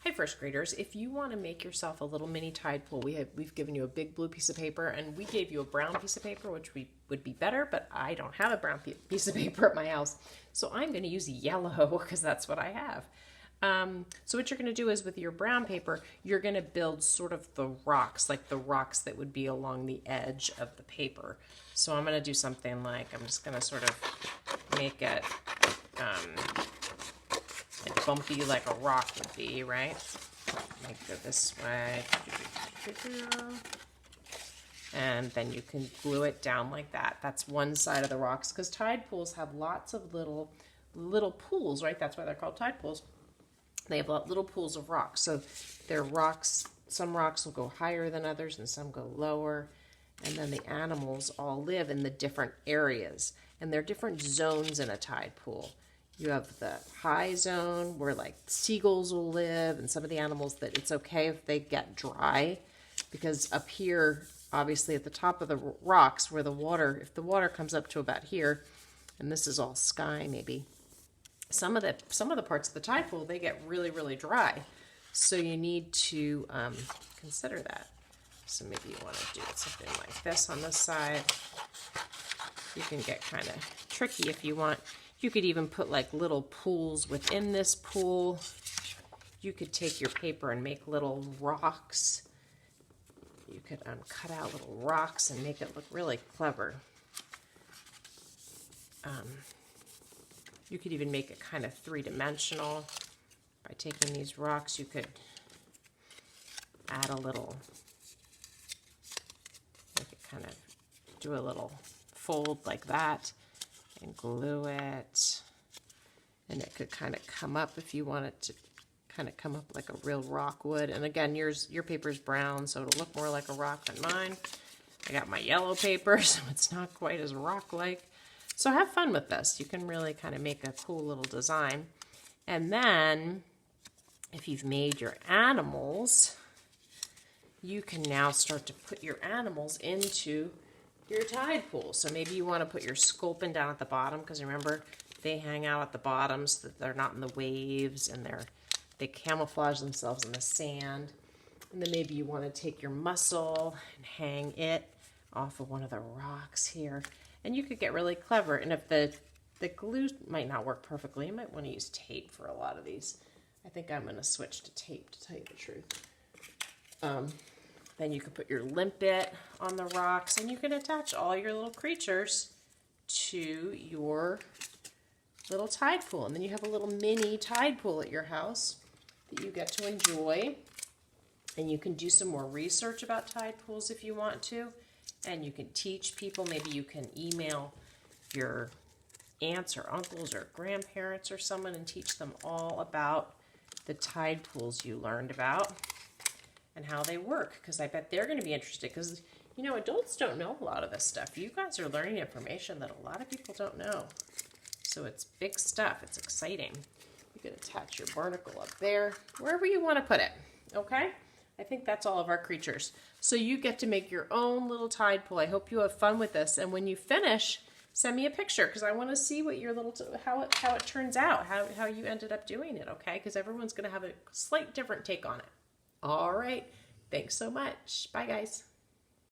Hi, first graders. If you want to make yourself a little mini tide pool, we've given you a big blue piece of paper, and we gave you a brown piece of paper, which would be better, but I don't have a brown piece of paper at my house, so I'm going to use yellow because that's what I have. So what you're going to do is with your brown paper, you're going to build sort of the rocks, like the rocks that would be along the edge of the paper. So I'm going to do something like, I'm just going to sort of make it bumpy like a rock would be, right? Like go this way. And then you can glue it down like that. That's one side of the rocks, because tide pools have lots of little pools, right? That's why they're called tide pools. They have little pools of rocks. So they're rocks, some rocks will go higher than others and some go lower. And then the animals all live in the different areas. And there are different zones in a tide pool. You have the high zone where like seagulls will live, and some of the animals that it's okay if they get dry, because up here, obviously at the top of the rocks where the water, if the water comes up to about here, and this is all sky maybe, some of the parts of the tide pool, they get really, really dry. So you need to consider that. So maybe you want to do something like this on this side. You can get kind of tricky if you want. You could even put like little pools within this pool. You could take your paper and make little rocks. You could cut out little rocks and make it look really clever. You could even make it kind of three-dimensional. By taking these rocks, you could add a little, make it kind of do a little fold like that. And glue it, and it could kind of come up if you want it to kind of come up like a real rock would. And again, your paper is brown, so it'll look more like a rock than mine. I got my yellow paper, so it's not quite as rock-like. So have fun with this. You can really kind of make a cool little design. And then, if you've made your animals, you can now start to put your animals into your tide pool. So maybe you want to put your sculpin down at the bottom, because remember, they hang out at the bottom so that they're not in the waves, and they camouflage themselves in the sand. And then maybe you want to take your mussel and hang it off of one of the rocks here. And you could get really clever. And if the glue might not work perfectly, you might want to use tape for a lot of these. I think I'm going to switch to tape, to tell you the truth. Then you can put your limpet on the rocks, and you can attach all your little creatures to your little tide pool. And then you have a little mini tide pool at your house that you get to enjoy. And you can do some more research about tide pools if you want to. And you can teach people. Maybe you can email your aunts or uncles or grandparents or someone and teach them all about the tide pools you learned about and how they work, because I bet they're going to be interested, because, you know, adults don't know a lot of this stuff. You guys are learning information that a lot of people don't know. So it's big stuff. It's exciting. You can attach your barnacle up there, wherever you want to put it, okay? I think that's all of our creatures. So you get to make your own little tide pool. I hope you have fun with this, and when you finish, send me a picture, because I want to see what your little, how it turns out, how you ended up doing it, okay? Because everyone's going to have a slight different take on it. All right. Thanks so much. Bye, guys.